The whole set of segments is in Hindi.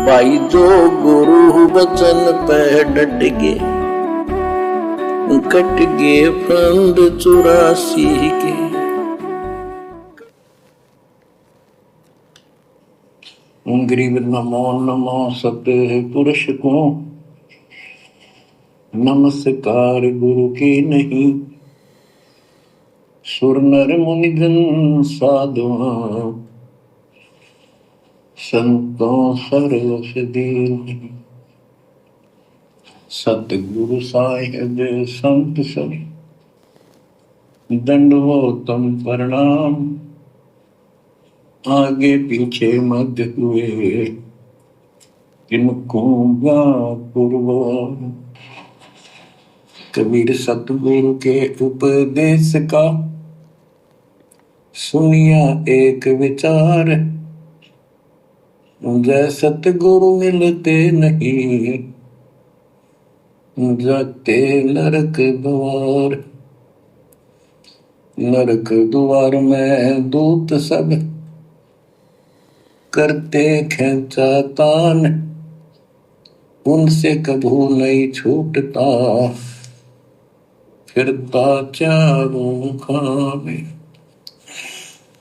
भाई जो गुरु वचन पे डट गे, कट गे फंद 84 के। गरीब नमो नमो सतपुरुष को, नमस्कार गुरु की नहीं। सुर नर मुनिजन साधुआ, संतों सर्वस दीन। सतगुरु साहिब संत सब, दंडवतम प्रणाम। आगे पीछे मध्य हुए, किनको पूर्व। कबीर सतगुरु के उपदेश का, सुनिया एक विचार। जय सतगुरु मिलते नहीं, जाते नरक द्वार। नरक द्वार में दूत सब, करते खेचा तान। उनसे कभू नहीं छूटता, फिरता चारों खाने।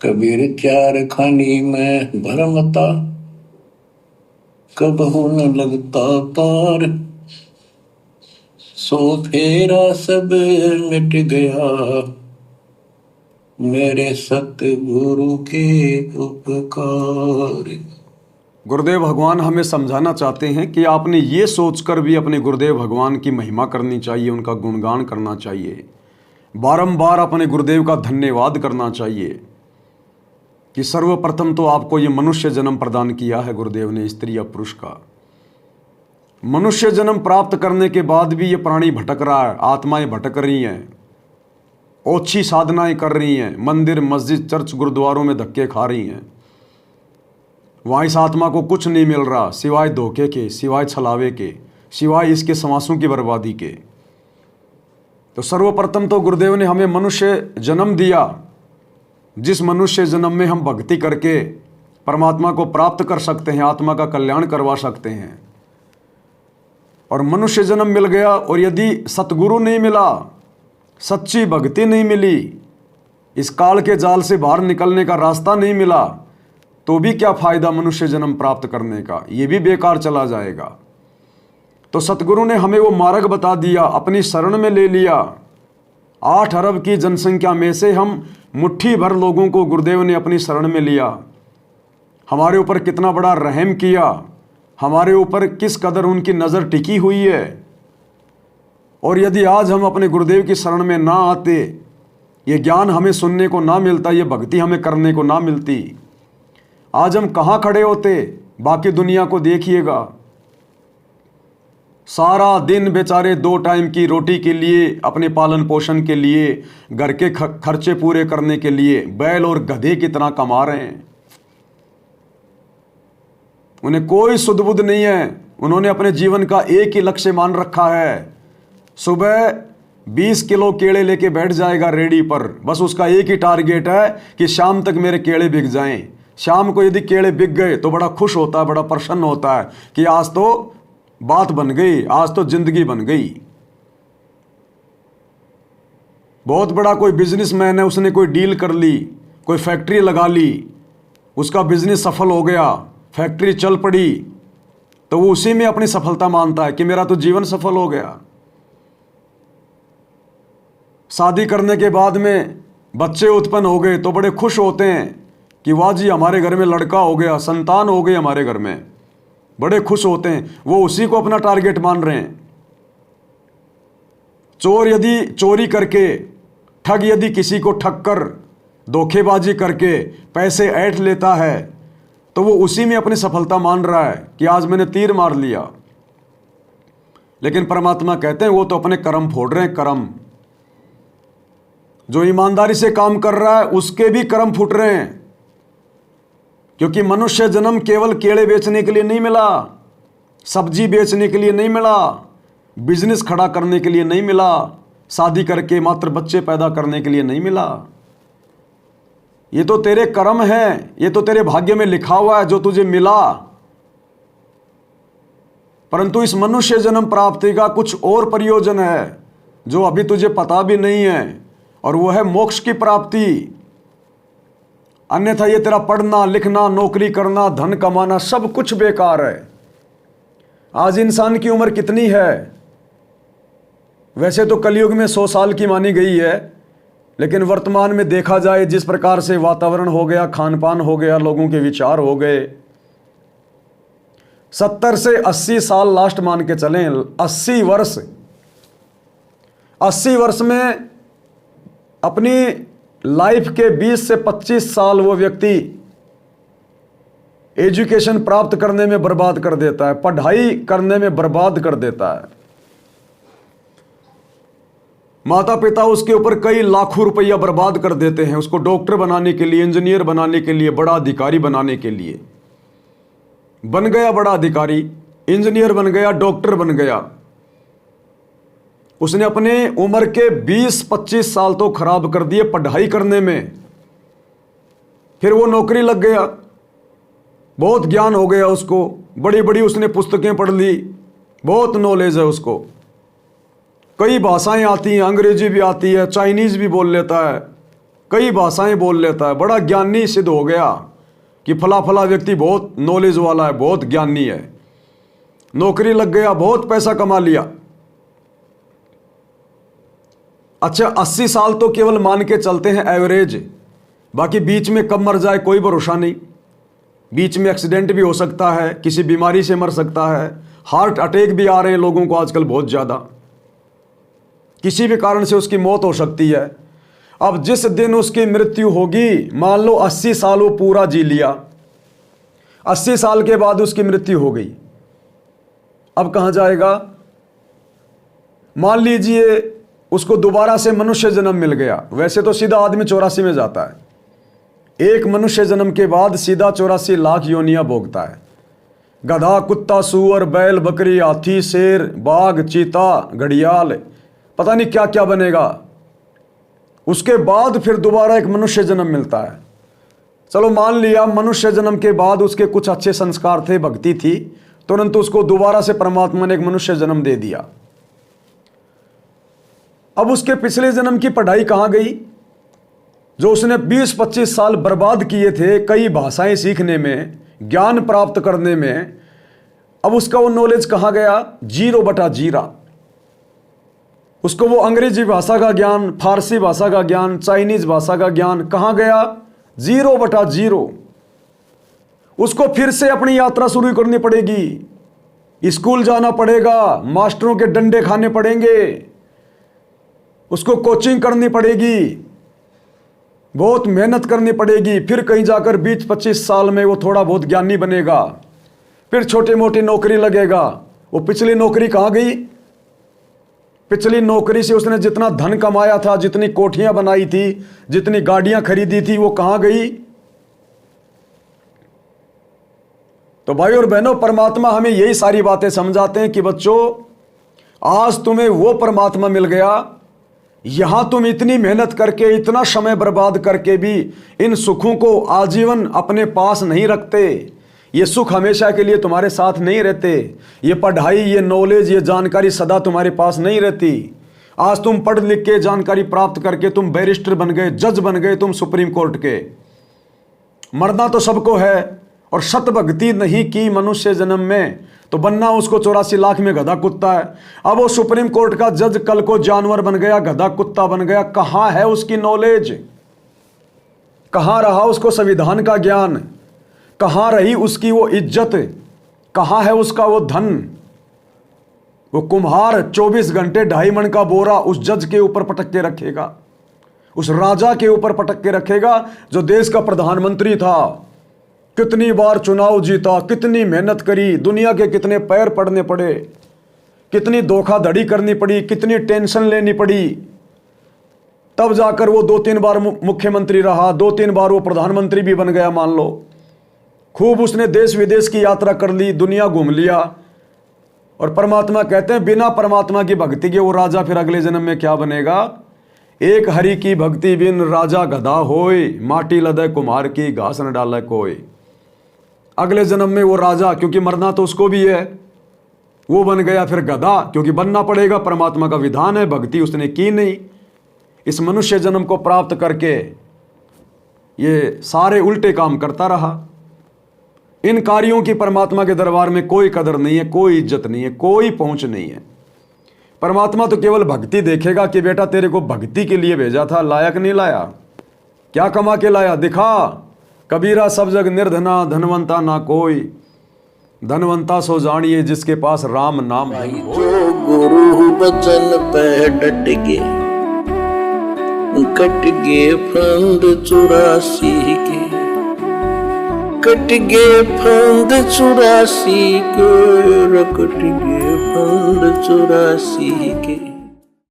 कबीर चार खानी में भरमता, कबहू न लगता तार। सो फेरा सब मिट गया, मेरे सतगुरु के उपकार। गुरुदेव भगवान हमें समझाना चाहते हैं कि आपने ये सोचकर भी अपने गुरुदेव भगवान की महिमा करनी चाहिए, उनका गुणगान करना चाहिए, बारंबार अपने गुरुदेव का धन्यवाद करना चाहिए कि सर्वप्रथम तो आपको ये मनुष्य जन्म प्रदान किया है गुरुदेव ने, स्त्री या पुरुष का। मनुष्य जन्म प्राप्त करने के बाद भी ये प्राणी भटक रहा है, आत्माएं भटक रही हैं, ओछी साधनाएं कर रही हैं, मंदिर मस्जिद चर्च गुरुद्वारों में धक्के खा रही हैं। वहाँ इस आत्मा को कुछ नहीं मिल रहा सिवाय धोखे के, सिवाय छलावे के, सिवाय इसके समासों की बर्बादी के। तो सर्वप्रथम तो गुरुदेव ने हमें मनुष्य जन्म दिया, जिस मनुष्य जन्म में हम भक्ति करके परमात्मा को प्राप्त कर सकते हैं, आत्मा का कल्याण करवा सकते हैं। और मनुष्य जन्म मिल गया और यदि सतगुरु नहीं मिला, सच्ची भक्ति नहीं मिली, इस काल के जाल से बाहर निकलने का रास्ता नहीं मिला, तो भी क्या फायदा मनुष्य जन्म प्राप्त करने का, ये भी बेकार चला जाएगा। तो सतगुरु ने हमें वो मार्ग बता दिया, अपनी शरण में ले लिया। 8 अरब की जनसंख्या में से हम मुट्ठी भर लोगों को गुरुदेव ने अपनी शरण में लिया। हमारे ऊपर कितना बड़ा रहम किया, हमारे ऊपर किस कदर उनकी नज़र टिकी हुई है। और यदि आज हम अपने गुरुदेव की शरण में ना आते, ये ज्ञान हमें सुनने को ना मिलता, ये भक्ति हमें करने को ना मिलती, आज हम कहाँ खड़े होते। बाकी दुनिया को देखिएगा, सारा दिन बेचारे 2 टाइम की रोटी के लिए, अपने पालन पोषण के लिए, घर के खर्चे पूरे करने के लिए बैल और गधे की तरह कमा रहे हैं। उन्हें कोई सुध बुध नहीं है। उन्होंने अपने जीवन का एक ही लक्ष्य मान रखा है, सुबह 20 किलो केले लेके बैठ जाएगा रेडी पर। बस उसका एक ही टारगेट है कि शाम तक मेरे केले बिक जाएं। शाम को यदि केले बिक गए तो बड़ा खुश होता है, बड़ा प्रसन्न होता है कि आज तो बात बन गई, आज तो जिंदगी बन गई। बहुत बड़ा कोई बिजनेसमैन है, उसने कोई डील कर ली, कोई फैक्ट्री लगा ली, उसका बिजनेस सफल हो गया, फैक्ट्री चल पड़ी, तो वो उसी में अपनी सफलता मानता है कि मेरा तो जीवन सफल हो गया। शादी करने के बाद में बच्चे उत्पन्न हो गए तो बड़े खुश होते हैं कि वाह जी हमारे घर में लड़का हो गया, संतान हो गई हमारे घर में, बड़े खुश होते हैं। वो उसी को अपना टारगेट मान रहे हैं। चोर यदि चोरी करके, ठग यदि किसी को ठग कर, धोखेबाजी करके पैसे ऐंठ लेता है तो वो उसी में अपनी सफलता मान रहा है कि आज मैंने तीर मार लिया। लेकिन परमात्मा कहते हैं वो तो अपने कर्म फोड़ रहे हैं। कर्म जो ईमानदारी से काम कर रहा है उसके भी कर्म फूट रहे हैं, क्योंकि मनुष्य जन्म केवल केले बेचने के लिए नहीं मिला, सब्जी बेचने के लिए नहीं मिला, बिजनेस खड़ा करने के लिए नहीं मिला, शादी करके मात्र बच्चे पैदा करने के लिए नहीं मिला। ये तो तेरे कर्म है, ये तो तेरे भाग्य में लिखा हुआ है जो तुझे मिला। परंतु इस मनुष्य जन्म प्राप्ति का कुछ और प्रयोजन है जो अभी तुझे पता भी नहीं है, और वो है मोक्ष की प्राप्ति। अन्यथा ये तेरा पढ़ना लिखना नौकरी करना धन कमाना सब कुछ बेकार है। आज इंसान की उम्र कितनी है? वैसे तो कलयुग में 100 साल की मानी गई है, लेकिन वर्तमान में देखा जाए जिस प्रकार से वातावरण हो गया, खान पान हो गया, लोगों के विचार हो गए, 70 से 80 साल लास्ट मान के चलें। 80 वर्ष 80 वर्ष में अपनी लाइफ के 20 से 25 साल वो व्यक्ति एजुकेशन प्राप्त करने में बर्बाद कर देता है, पढ़ाई करने में बर्बाद कर देता है। माता पिता उसके ऊपर कई लाखों रुपया बर्बाद कर देते हैं, उसको डॉक्टर बनाने के लिए, इंजीनियर बनाने के लिए, बड़ा अधिकारी बनाने के लिए। बन गया बड़ा अधिकारी, इंजीनियर बन गया, डॉक्टर बन गया, उसने अपने उम्र के 20-25 साल तो खराब कर दिए पढ़ाई करने में। फिर वो नौकरी लग गया, बहुत ज्ञान हो गया उसको, बड़ी बड़ी उसने पुस्तकें पढ़ ली, बहुत नॉलेज है उसको, कई भाषाएं आती हैं, अंग्रेजी भी आती है, चाइनीज भी बोल लेता है, कई भाषाएं बोल लेता है, बड़ा ज्ञानी सिद्ध हो गया कि फला फला व्यक्ति बहुत नॉलेज वाला है, बहुत ज्ञानी है। नौकरी लग गया, बहुत पैसा कमा लिया। अच्छा, 80 साल तो केवल मान के चलते हैं एवरेज, बाकी बीच में कब मर जाए कोई भरोसा नहीं। बीच में एक्सीडेंट भी हो सकता है, किसी बीमारी से मर सकता है, हार्ट अटैक भी आ रहे हैं लोगों को आजकल बहुत ज़्यादा, किसी भी कारण से उसकी मौत हो सकती है। अब जिस दिन उसकी मृत्यु होगी, मान लो 80 साल वो पूरा जी लिया, 80 साल के बाद उसकी मृत्यु हो गई, अब कहाँ जाएगा? मान लीजिए उसको दोबारा से मनुष्य जन्म मिल गया। वैसे तो सीधा आदमी 84 में जाता है, एक मनुष्य जन्म के बाद सीधा 84 लाख योनियां भोगता है। गधा, कुत्ता, सूअर, बैल, बकरी, हाथी, शेर, बाघ, चीता, घड़ियाल, पता नहीं क्या क्या बनेगा। उसके बाद फिर दोबारा एक मनुष्य जन्म मिलता है। चलो मान लिया मनुष्य जन्म के बाद उसके कुछ अच्छे संस्कार थे, भक्ति थी, तुरंत उसको दोबारा से परमात्मा ने एक मनुष्य जन्म दे दिया। अब उसके पिछले जन्म की पढ़ाई कहाँ गई? जो उसने 20-25 साल बर्बाद किए थे कई भाषाएं सीखने में, ज्ञान प्राप्त करने में, अब उसका वो नॉलेज कहाँ गया? 0/0। उसको वो अंग्रेजी भाषा का ज्ञान, फारसी भाषा का ज्ञान, चाइनीज भाषा का ज्ञान कहाँ गया? 0/0। उसको फिर से अपनी यात्रा शुरू करनी पड़ेगी, स्कूल जाना पड़ेगा, मास्टरों के डंडे खाने पड़ेंगे, उसको कोचिंग करनी पड़ेगी, बहुत मेहनत करनी पड़ेगी। फिर कहीं जाकर 20-25 साल में वो थोड़ा बहुत ज्ञानी बनेगा, फिर छोटी मोटी नौकरी लगेगा। वो पिछली नौकरी कहाँ गई? पिछली नौकरी से उसने जितना धन कमाया था, जितनी कोठियां बनाई थी, जितनी गाड़ियां खरीदी थी, वो कहाँ गई? तो भाई और बहनों, परमात्मा हमें यही सारी बातें समझाते हैं कि बच्चों, आज तुम्हें वो परमात्मा मिल गया, यहां तुम इतनी मेहनत करके, इतना समय बर्बाद करके भी इन सुखों को आजीवन अपने पास नहीं रखते। ये सुख हमेशा के लिए तुम्हारे साथ नहीं रहते। ये पढ़ाई, ये नॉलेज, ये जानकारी सदा तुम्हारे पास नहीं रहती। आज तुम पढ़ लिख के जानकारी प्राप्त करके तुम बैरिस्टर बन गए, जज बन गए, तुम सुप्रीम कोर्ट के। मरना तो सबको है, और सत भक्ति नहीं की मनुष्य जन्म में तो बनना उसको 84 लाख में गधा कुत्ता है। अब वो सुप्रीम कोर्ट का जज कल को जानवर बन गया, गधा कुत्ता बन गया। कहां है उसकी नॉलेज? कहां रहा उसको संविधान का ज्ञान? कहां रही उसकी वो इज्जत? कहां है उसका वो धन? वो कुम्हार 24 घंटे 2.5 मन का बोरा उस जज के ऊपर पटक के रखेगा, उस राजा के ऊपर पटक के रखेगा जो देश का प्रधानमंत्री था, कितनी बार चुनाव जीता, कितनी मेहनत करी, दुनिया के कितने पैर पड़ने पड़े, कितनी धोखाधड़ी करनी पड़ी, कितनी टेंशन लेनी पड़ी, तब जाकर वो 2-3 बार मुख्यमंत्री रहा, 2-3 बार वो प्रधानमंत्री भी बन गया मान लो। खूब उसने देश विदेश की यात्रा कर ली, दुनिया घूम लिया। और परमात्मा कहते हैं बिना परमात्मा की भक्ति के वो राजा फिर अगले जन्म में क्या बनेगा? एक हरि की भक्ति बिन राजा गधा होय, माटी लदे कुम्हार की घास न डाले कोय। अगले जन्म में वो राजा, क्योंकि मरना तो उसको भी है, वो बन गया फिर गधा, क्योंकि बनना पड़ेगा, परमात्मा का विधान है, भक्ति उसने की नहीं। इस मनुष्य जन्म को प्राप्त करके ये सारे उल्टे काम करता रहा। इन कार्यों की परमात्मा के दरबार में कोई कदर नहीं है, कोई इज्जत नहीं है, कोई पहुंच नहीं है। परमात्मा तो केवल भक्ति देखेगा कि बेटा तेरे को भक्ति के लिए भेजा था, लायक नहीं लाया, क्या कमा के लाया, दिखा। कबीरा सब जग निर्धना, धनवंता ना कोई, धनवंता सो जानिए जिसके पास राम नाम है। जो गुरु बचन पे डट गे, कट गे फंद 84 के, कट गे फंद 84 के, कट गे फंद 84 के।